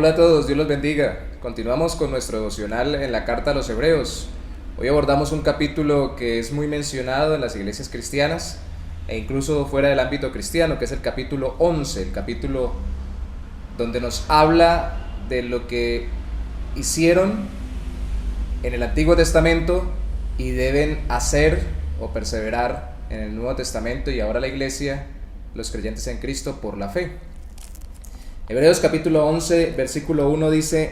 Hola a todos, Dios los bendiga. Continuamos con nuestro devocional en la carta a los Hebreos. Hoy abordamos un capítulo que es muy mencionado en las iglesias cristianas e incluso fuera del ámbito cristiano, que es el capítulo 11, el capítulo donde nos habla de lo que hicieron en el Antiguo Testamento y deben hacer o perseverar en el Nuevo Testamento y ahora la iglesia, los creyentes en Cristo, por la fe. Hebreos capítulo 11, versículo 1 dice: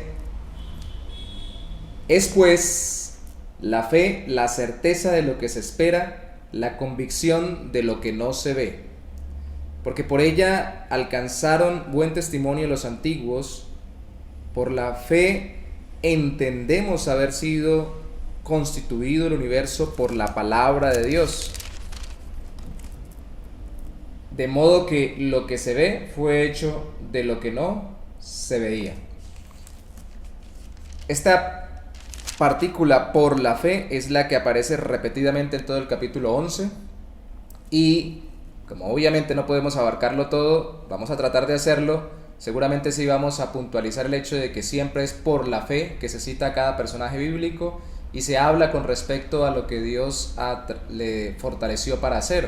es pues la fe la certeza de lo que se espera, la convicción de lo que no se ve. Porque por ella alcanzaron buen testimonio los antiguos. Por la fe entendemos haber sido constituido el universo por la palabra de Dios. De modo que lo que se ve fue hecho de lo que no se veía. Esta partícula por la fe es la que aparece repetidamente en todo el capítulo 11 y como obviamente no podemos abarcarlo todo, vamos a tratar de hacerlo. Seguramente sí vamos a puntualizar el hecho de que siempre es por la fe que se cita a cada personaje bíblico y se habla con respecto a lo que Dios le fortaleció para hacer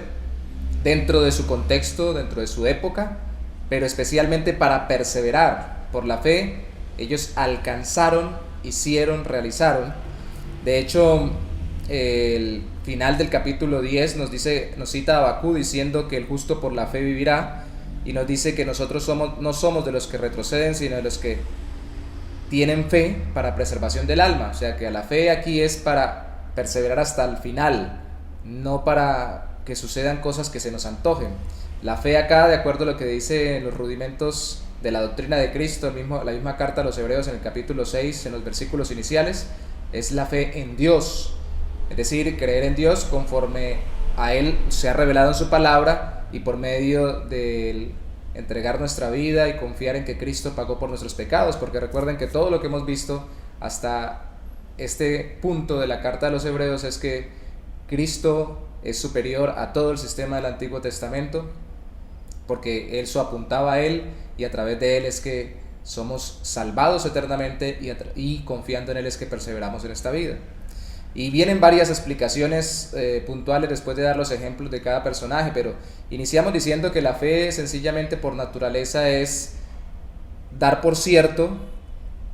dentro de su contexto, dentro de su época, pero especialmente para perseverar. Por la fe ellos alcanzaron, hicieron, realizaron. De hecho, el final del capítulo 10 nos cita a Abacú diciendo que el justo por la fe vivirá, y nos dice que nosotros no somos de los que retroceden, sino de los que tienen fe para preservación del alma. O sea que la fe aquí es para perseverar hasta el final, no para que sucedan cosas que se nos antojen. La fe acá, de acuerdo a lo que dice en los rudimentos de la doctrina de Cristo, la misma carta a los Hebreos en el capítulo 6, en los versículos iniciales, es la fe en Dios. Es decir, creer en Dios conforme a Él se ha revelado en su palabra y por medio de entregar nuestra vida y confiar en que Cristo pagó por nuestros pecados, porque recuerden que todo lo que hemos visto hasta este punto de la carta a los Hebreos es que Cristo es superior a todo el sistema del Antiguo Testamento, porque eso apuntaba a Él y a través de Él es que somos salvados eternamente y confiando en Él es que perseveramos en esta vida. Y vienen varias explicaciones puntuales después de dar los ejemplos de cada personaje, pero iniciamos diciendo que la fe sencillamente por naturaleza es dar por cierto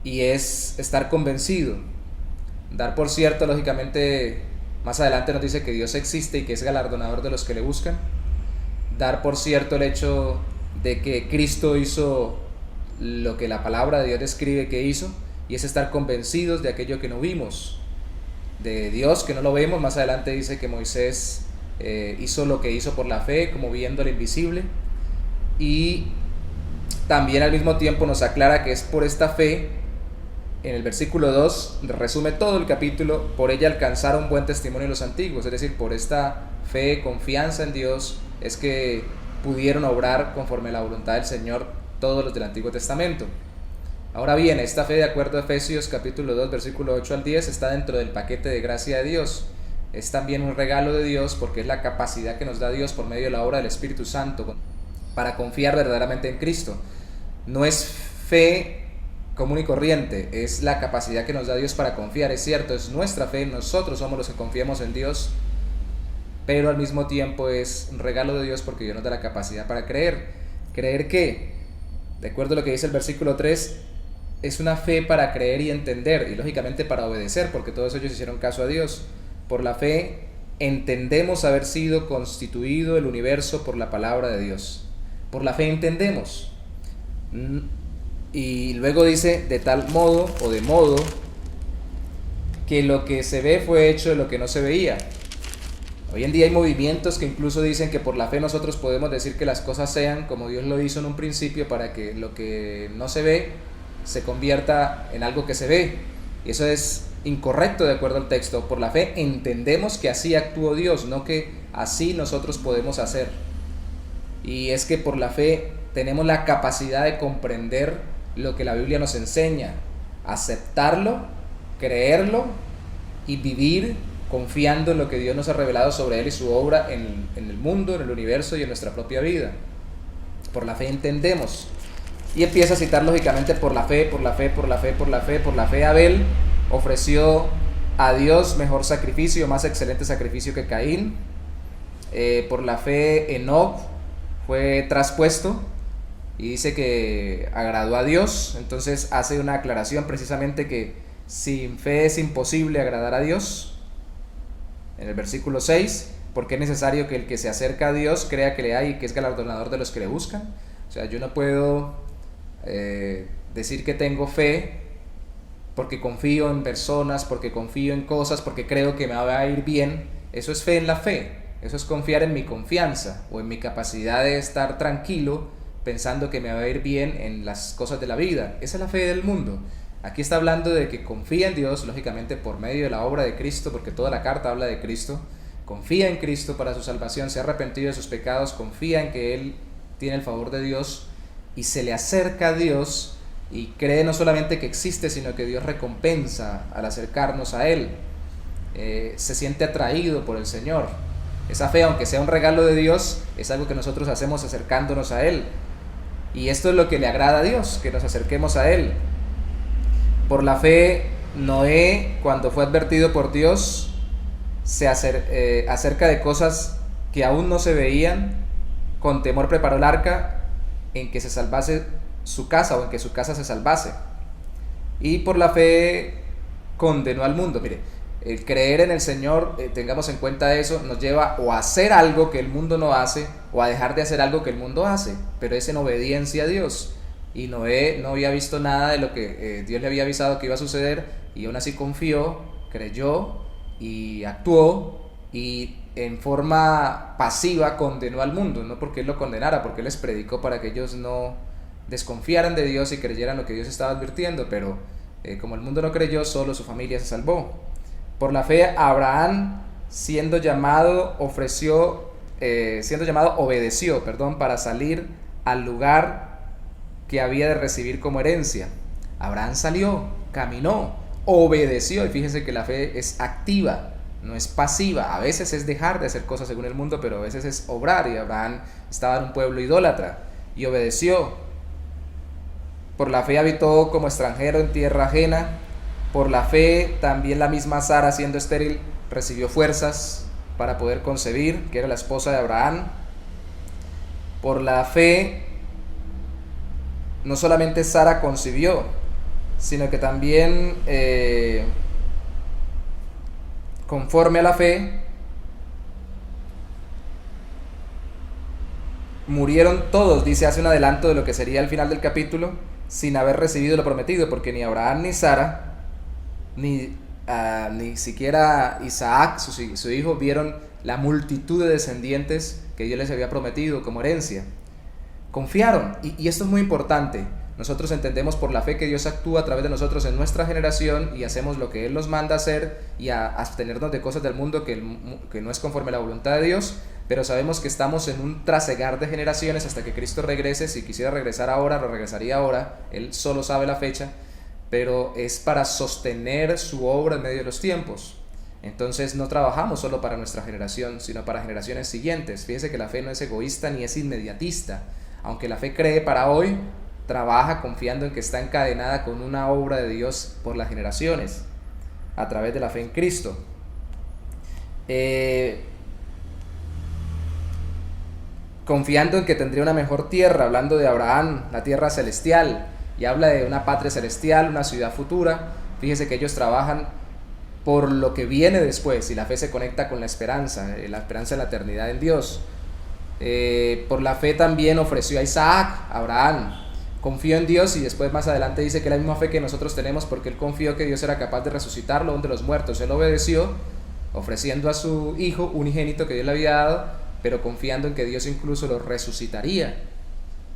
y es estar convencido. Dar por cierto, lógicamente, más adelante nos dice que Dios existe y que es galardonador de los que le buscan. Dar por cierto el hecho de que Cristo hizo lo que la palabra de Dios describe que hizo, y es estar convencidos de aquello que no vimos, de Dios que no lo vemos. Más adelante dice que Moisés hizo lo que hizo por la fe, como viendo lo invisible, y también al mismo tiempo nos aclara que es por esta fe. En el versículo 2 resume todo el capítulo: por ella alcanzaron buen testimonio los antiguos. Es decir, por esta fe, confianza en Dios, es que pudieron obrar conforme a la voluntad del Señor todos los del Antiguo Testamento. Ahora bien, esta fe, de acuerdo a Efesios capítulo 2, versículo 8 al 10, está dentro del paquete de gracia de Dios. Es también un regalo de Dios porque es la capacidad que nos da Dios por medio de la obra del Espíritu Santo para confiar verdaderamente en Cristo. No es fe común y corriente, es la capacidad que nos da Dios para confiar. Es cierto, es nuestra fe, nosotros somos los que confiamos en Dios, pero al mismo tiempo es un regalo de Dios porque Dios nos da la capacidad para creer. ¿Creer qué? De acuerdo a lo que dice el versículo 3, es una fe para creer y entender, y lógicamente para obedecer, porque todos ellos hicieron caso a Dios. Por la fe entendemos haber sido constituido el universo por la palabra de Dios. Por la fe entendemos. Y luego dice: de tal modo o de modo que lo que se ve fue hecho de lo que no se veía. Hoy en día hay movimientos que incluso dicen que por la fe nosotros podemos decir que las cosas sean como Dios lo hizo en un principio, para que lo que no se ve se convierta en algo que se ve. Y eso es incorrecto de acuerdo al texto. Por la fe entendemos que así actuó Dios, no que así nosotros podemos hacer. Y es que por la fe tenemos la capacidad de comprender lo que la Biblia nos enseña, aceptarlo, creerlo y vivir confiando en lo que Dios nos ha revelado sobre Él y su obra en el mundo, en el universo y en nuestra propia vida. Por la fe entendemos. Y empieza a citar lógicamente por la fe, por la fe, por la fe, por la fe, por la fe Abel ofreció a Dios mejor sacrificio, más excelente sacrificio que Caín. Por la fe Enoc fue traspuesto y dice que agradó a Dios. Entonces hace una aclaración precisamente que sin fe es imposible agradar a Dios. En el versículo 6, porque es necesario que el que se acerca a Dios crea que le hay y que es galardonador de los que le buscan. O sea, yo no puedo decir que tengo fe porque confío en personas, porque confío en cosas, porque creo que me va a ir bien. Eso es fe en la fe, eso es confiar en mi confianza o en mi capacidad de estar tranquilo pensando que me va a ir bien en las cosas de la vida. Esa es la fe del mundo. Aquí está hablando de que confía en Dios, lógicamente por medio de la obra de Cristo, porque toda la carta habla de Cristo. Confía en Cristo para su salvación, se ha arrepentido de sus pecados, confía en que Él tiene el favor de Dios y se le acerca a Dios y cree no solamente que existe, sino que Dios recompensa al acercarnos a Él. Se siente atraído por el Señor. Esa fe, aunque sea un regalo de Dios, es algo que nosotros hacemos acercándonos a Él. Y esto es lo que le agrada a Dios, que nos acerquemos a Él. Por la fe, Noé, cuando fue advertido por Dios, acerca de cosas que aún no se veían, con temor preparó el arca en que se salvase su casa o en que su casa se salvase. Y por la fe condenó al mundo. Mire, el creer en el Señor, tengamos en cuenta eso, nos lleva o a hacer algo que el mundo no hace o a dejar de hacer algo que el mundo hace, pero es en obediencia a Dios. Y Noé no había visto nada de lo que Dios le había avisado que iba a suceder y aún así confió, creyó y actuó y en forma pasiva condenó al mundo, no porque Él lo condenara, porque Él les predicó para que ellos no desconfiaran de Dios y creyeran lo que Dios estaba advirtiendo, pero como el mundo no creyó, solo su familia se salvó. Por la fe Abraham, siendo llamado, obedeció, para salir al lugar que había de recibir como herencia. Abraham salió, caminó, obedeció, y fíjense que la fe es activa, no es pasiva. A veces es dejar de hacer cosas según el mundo, pero a veces es obrar, y Abraham estaba en un pueblo idólatra y obedeció. Por la fe habitó como extranjero en tierra ajena. Por la fe también la misma Sara, siendo estéril, recibió fuerzas para poder concebir, que era la esposa de Abraham. Por la fe no solamente Sara concibió, sino que también conforme a la fe murieron todos, dice, hace un adelanto de lo que sería el final del capítulo, sin haber recibido lo prometido, porque ni Abraham ni Sara, ni siquiera Isaac, su hijo, vieron la multitud de descendientes que Dios les había prometido como herencia. Confiaron, y esto es muy importante. Nosotros entendemos por la fe que Dios actúa a través de nosotros en nuestra generación y hacemos lo que Él nos manda hacer y a abstenernos de cosas del mundo que no es conforme a la voluntad de Dios, pero sabemos que estamos en un trasegar de generaciones hasta que Cristo regrese. Si quisiera regresar ahora, lo regresaría ahora. Él solo sabe la fecha, pero es para sostener su obra en medio de los tiempos. Entonces no trabajamos solo para nuestra generación, sino para generaciones siguientes. Fíjese que la fe no es egoísta ni es inmediatista. Aunque la fe cree para hoy, trabaja confiando en que está encadenada con una obra de Dios por las generaciones, a través de la fe en Cristo. Confiando en que tendría una mejor tierra, hablando de Abraham, la tierra celestial, y habla de una patria celestial, una ciudad futura. Fíjese que ellos trabajan por lo que viene después, y la fe se conecta con la esperanza de la eternidad en Dios. Por la fe también ofreció a Isaac. Abraham confió en Dios y después más adelante dice que es la misma fe que nosotros tenemos, porque él confió que Dios era capaz de resucitarlo de los muertos. Él obedeció ofreciendo a su hijo unigénito que Dios le había dado, pero confiando en que Dios incluso lo resucitaría,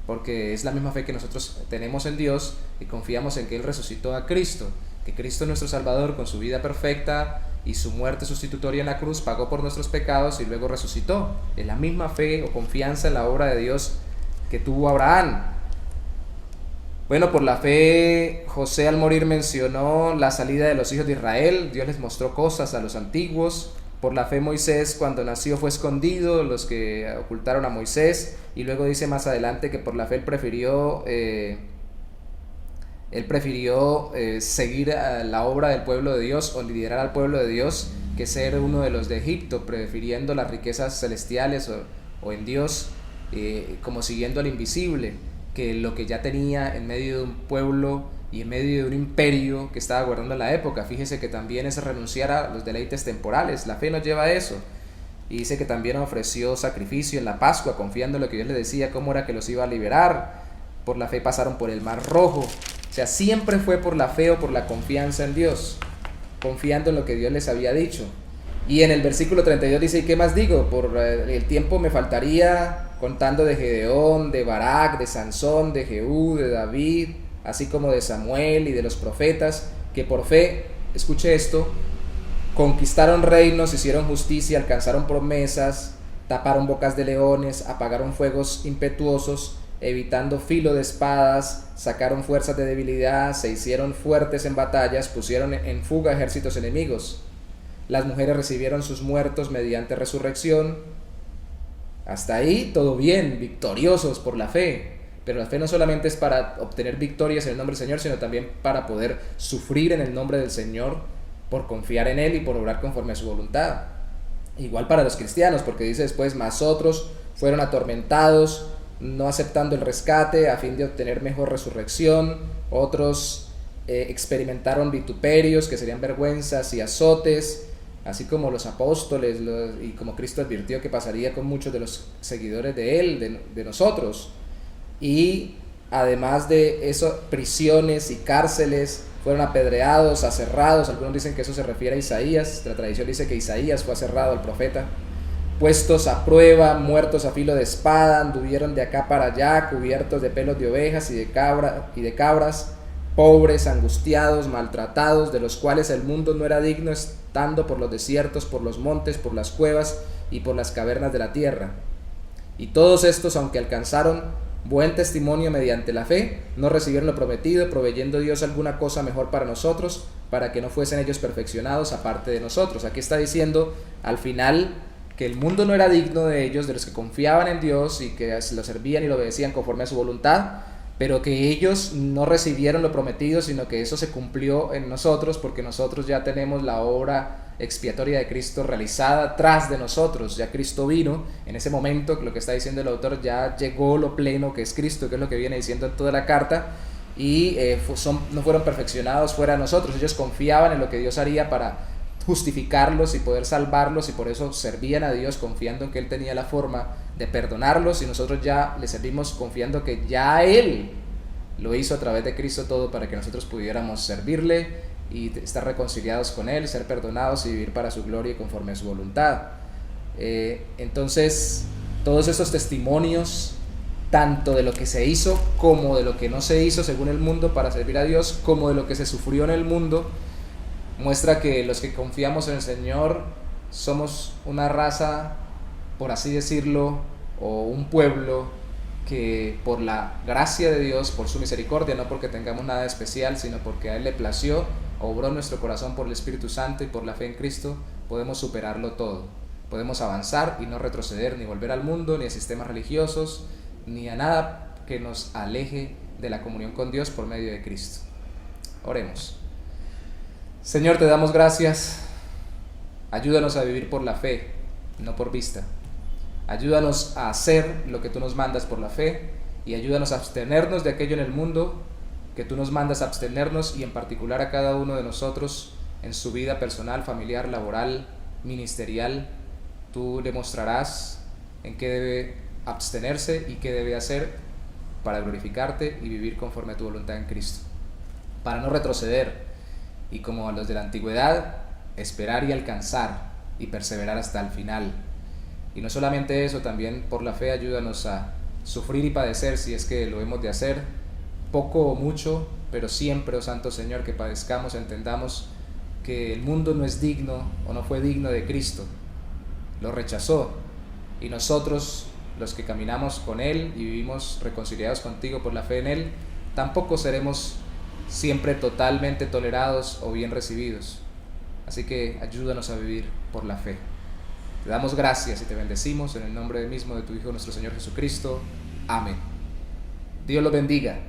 porque es la misma fe que nosotros tenemos en Dios y confiamos en que Él resucitó a Cristo, que Cristo nuestro Salvador con su vida perfecta y su muerte sustitutoria en la cruz pagó por nuestros pecados y luego resucitó. Es la misma fe o confianza en la obra de Dios que tuvo Abraham. Bueno, por la fe José al morir mencionó la salida de los hijos de Israel. Dios les mostró cosas a los antiguos. Por la fe Moisés cuando nació fue escondido, los que ocultaron a Moisés, y luego dice más adelante que por la fe él prefirió Él prefirió seguir a la obra del pueblo de Dios o liderar al pueblo de Dios que ser uno de los de Egipto, prefiriendo las riquezas celestiales o en Dios, como siguiendo al invisible, que lo que ya tenía en medio de un pueblo y en medio de un imperio que estaba gobernando en la época. Fíjese que también es renunciar a los deleites temporales. La fe nos lleva a eso. Y dice que también ofreció sacrificio en la Pascua, confiando en lo que Dios le decía, cómo era que los iba a liberar. Por la fe pasaron por el Mar Rojo. O sea, siempre fue por la fe o por la confianza en Dios, confiando en lo que Dios les había dicho. Y en el versículo 32 dice, ¿y qué más digo? Por el tiempo me faltaría contando de Gedeón, de Barak, de Sansón, de Jehú, de David, así como de Samuel y de los profetas, que por fe, escuche esto, conquistaron reinos, hicieron justicia, alcanzaron promesas, taparon bocas de leones, apagaron fuegos impetuosos, evitando filo de espadas, sacaron fuerzas de debilidad, se hicieron fuertes en batallas, pusieron en fuga ejércitos enemigos. Las mujeres recibieron sus muertos mediante resurrección. Hasta ahí todo bien, victoriosos por la fe. Pero la fe no solamente es para obtener victorias en el nombre del Señor, sino también para poder sufrir en el nombre del Señor por confiar en Él y por obrar conforme a su voluntad. Igual para los cristianos, porque dice después, más otros fueron atormentados, no aceptando el rescate a fin de obtener mejor resurrección. Otros experimentaron vituperios, que serían vergüenzas y azotes, así como los apóstoles, y como Cristo advirtió que pasaría con muchos de los seguidores de Él, de nosotros. Y además de eso, prisiones y cárceles, fueron apedreados, aserrados. Algunos dicen que eso se refiere a Isaías. La tradición dice que Isaías fue aserrado, el profeta. Puestos a prueba, muertos a filo de espada, anduvieron de acá para allá, cubiertos de pelos de ovejas y de cabras, pobres, angustiados, maltratados, de los cuales el mundo no era digno, estando por los desiertos, por los montes, por las cuevas y por las cavernas de la tierra. Y todos estos, aunque alcanzaron buen testimonio mediante la fe, no recibieron lo prometido, proveyendo Dios alguna cosa mejor para nosotros, para que no fuesen ellos perfeccionados aparte de nosotros. Aquí está diciendo al final que el mundo no era digno de ellos, de los que confiaban en Dios y que lo servían y lo obedecían conforme a su voluntad, pero que ellos no recibieron lo prometido, sino que eso se cumplió en nosotros, porque nosotros ya tenemos la obra expiatoria de Cristo realizada tras de nosotros. Ya Cristo vino, en ese momento, lo que está diciendo el autor, ya llegó lo pleno que es Cristo, que es lo que viene diciendo en toda la carta, y no fueron perfeccionados fuera de nosotros. Ellos confiaban en lo que Dios haría para justificarlos y poder salvarlos, y por eso servían a Dios confiando en que Él tenía la forma de perdonarlos, y nosotros ya le servimos confiando que ya Él lo hizo a través de Cristo todo para que nosotros pudiéramos servirle y estar reconciliados con Él, ser perdonados y vivir para su gloria y conforme a su voluntad. Entonces, todos esos testimonios, tanto de lo que se hizo como de lo que no se hizo según el mundo para servir a Dios, como de lo que se sufrió en el mundo, muestra que los que confiamos en el Señor somos una raza, por así decirlo, o un pueblo que por la gracia de Dios, por su misericordia, no porque tengamos nada especial, sino porque a Él le plació, obró en nuestro corazón por el Espíritu Santo y por la fe en Cristo, podemos superarlo todo. Podemos avanzar y no retroceder, ni volver al mundo, ni a sistemas religiosos, ni a nada que nos aleje de la comunión con Dios por medio de Cristo. Oremos. Señor, te damos gracias. Ayúdanos a vivir por la fe, no por vista. Ayúdanos a hacer lo que tú nos mandas por la fe, y ayúdanos a abstenernos de aquello en el mundo que tú nos mandas a abstenernos, y en particular a cada uno de nosotros en su vida personal, familiar, laboral, ministerial. Tú le mostrarás en qué debe abstenerse y qué debe hacer para glorificarte y vivir conforme a tu voluntad en Cristo, para no retroceder y, como a los de la antigüedad, esperar y alcanzar y perseverar hasta el final. Y no solamente eso, también por la fe ayúdanos a sufrir y padecer si es que lo hemos de hacer, poco o mucho, pero siempre, oh Santo Señor, que padezcamos, entendamos que el mundo no es digno o no fue digno de Cristo, lo rechazó, y nosotros, los que caminamos con Él y vivimos reconciliados contigo por la fe en Él, tampoco seremos siempre totalmente tolerados o bien recibidos. Así que ayúdanos a vivir por la fe. Te damos gracias y te bendecimos en el nombre mismo de tu Hijo nuestro Señor Jesucristo. Amén. Dios los bendiga.